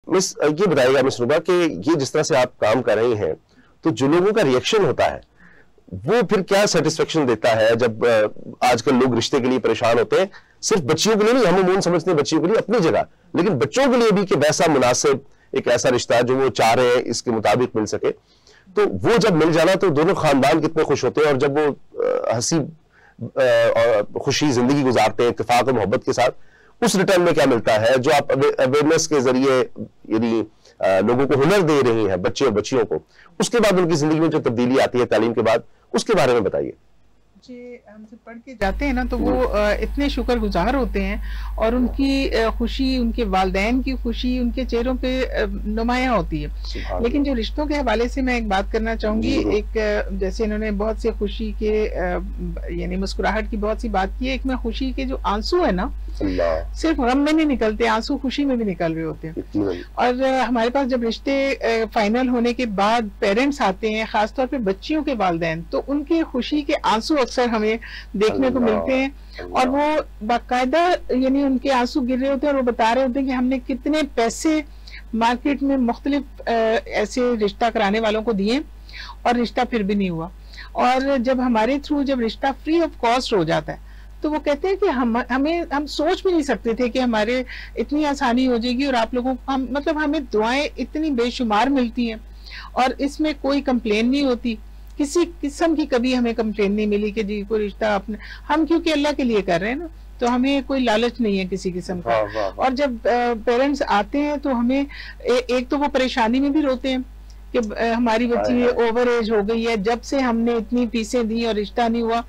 Miss ये बताइएगा miss रुबा कि ये जिस तरह से आप काम कर रही हैं, तो जो लोगों का रिएक्शन होता है वो फिर क्या सेटिस्फेक्शन देता है जब आजकल लोग रिश्ते के लिए परेशान होते हैं? सिर्फ बच्चियों के लिए नहीं, हम अमूमन समझते हैं बच्चियों के लिए अपनी जगह, लेकिन बच्चों के लिए भी कि वैसा मुनासिब एक ऐसा रिश्ता जो वो चाह रहे हैं इसके मुताबिक मिल सके, तो वो जब मिल जाना तो दोनों खानदान कितने खुश होते हैं, और जब वो हंसी खुशी जिंदगी गुजारते हैं इत्तेफाक और मोहब्बत के साथ, उस रिटर्न में क्या मिलता है जो आप अवेयरनेस के जरिए यानी लोगों को हुनर दे रही हैं, बच्चे और बच्चियों को, उसके बाद उनकी जिंदगी में जो तब्दीली आती है तालीम के बाद, उसके बारे में बताइए। बच्चे हमसे पढ़ के जाते हैं ना तो वो इतने शुक्रगुजार होते हैं, और उनकी खुशी, उनके वालिदैन की खुशी उनके चेहरों पे नुमायां होती है। लेकिन जो रिश्तों के हवाले से मैं एक बात करना चाहूंगी, एक जैसे इन्होंने बहुत से खुशी के यानी मुस्कुराहट की बहुत सी बात की है, एक में खुशी के जो आंसू है ना, सिर्फ गम में नहीं निकलते, आंसू खुशी में भी निकल रहे होते हैं। और हमारे पास जब रिश्ते फाइनल होने के बाद पेरेंट्स आते हैं, खासतौर पे बच्चियों के वालिदैन, तो उनके खुशी के आंसू अक्सर हमें देखने को मिलते हैं, और वो बाकायदा यानी उनके आंसू गिर रहे होते हैं और वो बता रहे होते हैं कि हमने कितने पैसे मार्केट में मुख्तलिफ ऐसे रिश्ता कराने वालों को दिए और रिश्ता फिर भी नहीं हुआ। और जब हमारे थ्रू जब रिश्ता फ्री ऑफ कॉस्ट हो जाता है तो वो कहते हैं कि हम सोच भी नहीं सकते थे कि हमारे इतनी आसानी हो जाएगी, और आप लोगों को मतलब हमें दुआएं इतनी बेशुमार मिलती हैं, और इसमें कोई कंप्लेन नहीं होती, किसी किस्म की कभी हमें कंप्लेन नहीं मिली कि जी कोई रिश्ता अपने, हम क्योंकि अल्लाह के लिए कर रहे हैं ना, तो हमें कोई लालच नहीं है किसी किस्म का। और जब पेरेंट्स आते हैं तो हमें एक तो वो परेशानी में भी रोते हैं कि हमारी बच्ची ओवर एज हो गई है, जब से हमने इतनी फीसें दी और रिश्ता नहीं हुआ,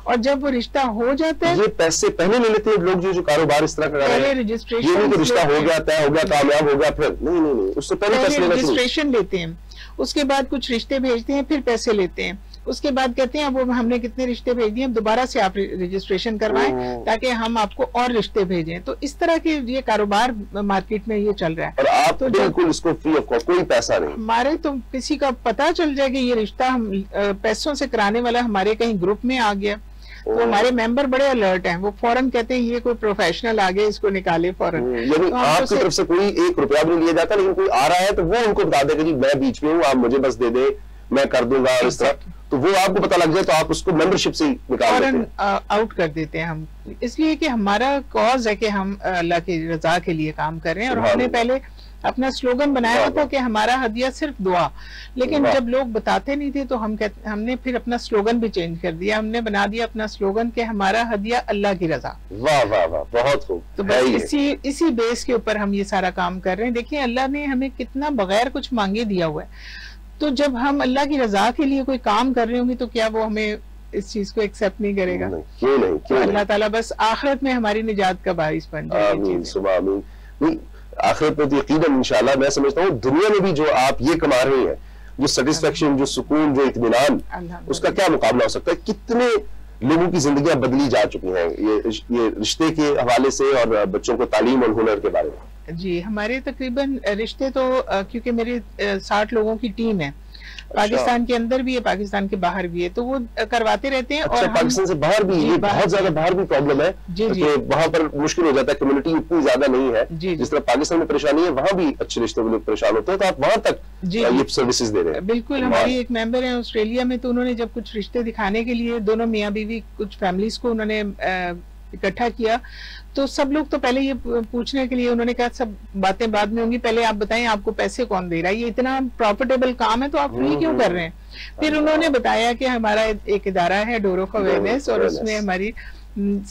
और जब वो रिश्ता हो जाता है, ये पैसे पहले ले लेते हैं लोग जो कारोबार इस तरह का कर रहे हैं, रजिस्ट्रेशन, ये तो रिश्ता हो गया, तय हो गया, कामयाब हो गया, फिर नहीं उससे पहले रजिस्ट्रेशन लेते हैं, उसके बाद कुछ रिश्ते भेजते हैं, फिर पैसे लेते हैं, उसके बाद कहते हैं अब वो हमने कितने रिश्ते भेज दिए, दोबारा से आप रजिस्ट्रेशन करवाएं ताकि हम आपको और रिश्ते भेजें। तो इस तरह के ये कारोबार मार्केट में ये चल रहा है, और आप तो बिल्कुल इसको फ्री ऑफ कॉस्ट, कोई पैसा नहीं, हमारे तो किसी का पता चल जाए कि ये रिश्ता हम पैसों से कराने वाला हमारे कहीं ग्रुप में आ गया, तो हमारे मेंबर बड़े अलर्ट हैं, वो फौरन कहते हैं ये कोई प्रोफेशनल आ गए, इसको निकाले फौरन। यानी तो आपकी तरफ से कोई 1 रुपया भी नहीं लिया जाता, लेकिन कोई आ रहा है तो वो उनको बता देगा कि मैं बीच में हूँ, आप मुझे बस दे दे, मैं कर दूंगा, इस तरह, तो वो आपको पता लग जाए तो आप उसको मेंबरशिप से निकाल देते हैं, आउट कर देते हैं हम, इसलिए कि हमारा कॉज है कि हम अल्लाह की रजा के लिए काम कर रहे हैं। और हमने पहले अपना स्लोगन बनाया था कि हमारा हदिया सिर्फ दुआ, लेकिन जब लोग बताते नहीं थे तो हमने फिर अपना स्लोगन भी चेंज कर दिया, हमने बना दिया अपना स्लोगन कि हमारा हदिया अल्लाह की रजा। वाह वाह वाह, बहुत खूब। तो बस इसी बेस के ऊपर हम ये सारा काम कर रहे हैं। देखिए अल्लाह ने हमें कितना बगैर कुछ मांगे दिया हुआ है, तो जब हम अल्लाह की रजा के लिए कोई काम कर रहे होंगे तो क्या वो हमें इस चीज को एक्सेप्ट नहीं करेगा? क्यों नहीं, तो अल्लाह ताला बस आखिरत में हमारी निजात का बाइस बन जाए। आखिरत में तो यकीनन इंशाल्लाह, मैं समझता हूँ दुनिया में भी जो आप ये कमा रही हैं, जो सेटिस्फेक्शन, जो सुकून, जो इत्मीनान, उसका क्या मुकाबला हो सकता है? कितने लोगों की जिंदगियां बदली जा चुकी हैं ये रिश्ते के हवाले से, और बच्चों को तालीम और हुनर के बारे में। जी हमारे तकरीबन रिश्ते तो क्योंकि मेरी 60 लोगों की टीम है, पाकिस्तान के अंदर भी है, पाकिस्तान के बाहर भी है, तो वो करवाते रहते हैं। और पाकिस्तान से बाहर भी, ये बहुत ज्यादा बाहर भी प्रॉब्लम है, तो वहाँ पर मुश्किल हो जाता है, कम्युनिटी इतनी ज्यादा नहीं है, जिस तरह पाकिस्तान में परेशानी है वहाँ भी अच्छे रिश्तों में लोग परेशान होते हैं, तो आप वहाँ तक ये सर्विसेज दे रहे हैं। बिल्कुल, हमारी एक मेंबर है ऑस्ट्रेलिया में, तो उन्होंने जब कुछ रिश्ते दिखाने के लिए दोनों मियाँ बीवी कुछ फैमिलीज को उन्होंने इकट्ठा किया, तो सब लोग तो पहले ये पूछने के लिए, उन्होंने कहा सब बातें बाद में होंगी, पहले आप बताएं आपको पैसे कौन दे रहा है, ये इतना प्रॉफिटेबल काम है तो आप फ्री क्यों कर रहे हैं? फिर उन्होंने बताया कि हमारा एक इदारा है डोर ऑफ अवेयरनेस, और उसमें हमारी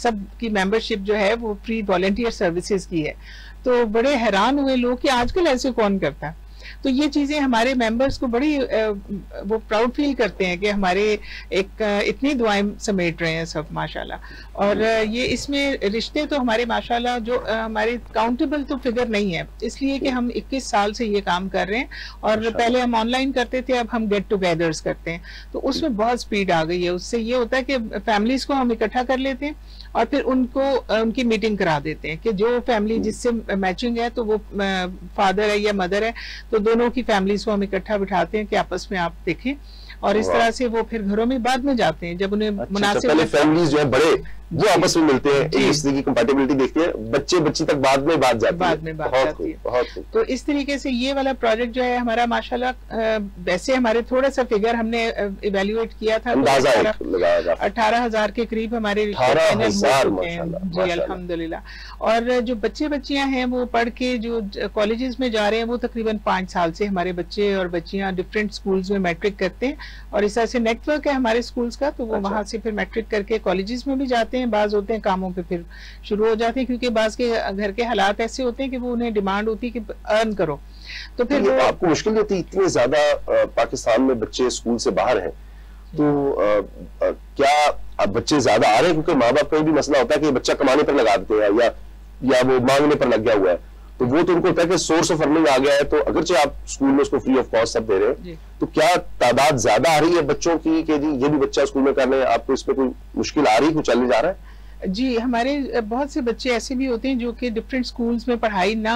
सब की मेंबरशिप जो है वो फ्री वॉलंटियर सर्विसेज की है। तो बड़े हैरान हुए लोग कि आजकल ऐसे कौन करता है। तो ये चीजें हमारे मेंबर्स को बड़ी वो प्राउड फील करते हैं कि हमारे एक इतनी दुआएं समेट रहे हैं सब माशाल्लाह। और ये इसमें रिश्ते तो हमारे माशाल्लाह जो हमारे काउंटेबल तो फिगर नहीं है, इसलिए कि हम 21 साल से ये काम कर रहे हैं, और पहले हम ऑनलाइन करते थे, अब हम गेट टुगेदर्स करते हैं, तो उसमें बहुत स्पीड आ गई है। उससे ये होता है कि फैमिलीज को हम इकट्ठा कर लेते हैं और फिर उनकी मीटिंग करा देते हैं कि जो फैमिली जिससे मैचिंग है, तो वो फादर है या मदर है, तो दोनों की फैमिलीज को हम इकट्ठा बिठाते हैं कि आपस में आप देखें, और इस तरह से वो फिर घरों में बाद में जाते हैं जब उन्हें मुनासिब। पहले फैमिलीज जो है बड़े वो आपस में मिलते हैं, एक दूसरे की कंपैटिबिलिटी देखते हैं, बच्चे बच्ची तक बाद में बात जाती है। बहुत तो इस तरीके से ये वाला प्रोजेक्ट जो है हमारा माशाल्लाह, वैसे हमारे थोड़ा सा फिगर हमने इवेल्युएट किया था, 18,000 के करीब हमारे जी अल्हम्दुलिल्लाह। और जो बच्चे बच्चियां हैं वो पढ़ के जो कॉलेजेस में जा रहे हैं वो तकरीबन 5 साल से हमारे बच्चे और बच्चियां डिफरेंट स्कूल्स में मैट्रिक करते हैं, और इस तरह से नेटवर्क है हमारे स्कूल्स का, तो वो वहां से फिर मैट्रिक करके कॉलेजेस में भी जाते हैं। बाज होते हैं कामों पे फिर शुरू हो जाते हैं, क्योंकि बाज के घर के हालात ऐसे होते हैं कि वो उन्हें डिमांड होती है कि अर्न करो, तो फिर वो आपको मुश्किल होती है। इतने ज्यादा पाकिस्तान में बच्चे स्कूल से बाहर हैं, तो क्या अब बच्चे ज्यादा आ रहे हैं क्योंकि माँ बाप का भी मसला होता है कि बच्चा कमाने पर लगा देते हैं या वो मांगने पर लग गया हुआ है, तो वो तो उनको होता है कि सोर्स ऑफ अर्निंग आ गया है, तो अगरचे आप स्कूल में उसको फ्री ऑफ कॉस्ट सब दे रहे हैं, तो क्या तादाद ज्यादा आ रही है बच्चों की कि जी ये भी बच्चा स्कूल में कर रहे हैं, आपको इसमें कोई मुश्किल आ रही है, कुछ चलने जा रहा है? जी, हमारे बहुत से बच्चे ऐसे भी होते हैं जो कि डिफरेंट स्कूल्स में पढ़ाई ना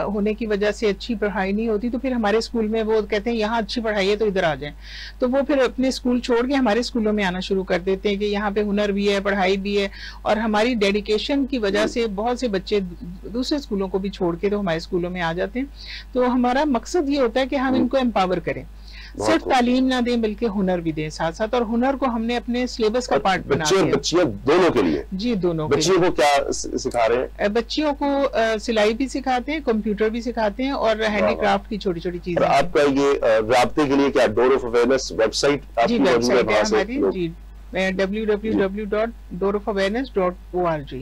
होने की वजह से अच्छी पढ़ाई नहीं होती, तो फिर हमारे स्कूल में वो कहते हैं यहाँ अच्छी पढ़ाई है तो इधर आ जाएं, तो वो फिर अपने स्कूल छोड़ के हमारे स्कूलों में आना शुरू कर देते हैं कि यहाँ पे हुनर भी है, पढ़ाई भी है, और हमारी डेडिकेशन की वजह से बहुत से बच्चे दूसरे स्कूलों को भी छोड़ के तो हमारे स्कूलों में आ जाते हैं। तो हमारा मकसद ये होता है कि हम इनको एम्पावर करें, सिर्फ तालीम ना दें बल्कि हुनर भी दें साथ साथ, और हुनर को हमने अपने सिलेबस का पार्ट बना दिया। बच्चियां दोनों के लिए? जी, दोनों। बच्चियों को क्या सिखा रहे हैं? बच्चियों को सिलाई भी सिखाते हैं, कंप्यूटर भी सिखाते हैं, और हैंडीक्राफ्ट की छोटी छोटी चीजें। आपका ये राब्ते के लिए क्या डोर ऑफ अवेयरनेस वेबसाइट आपकी वेबसाइट है हमारी? जी, www.doorofawareness.org।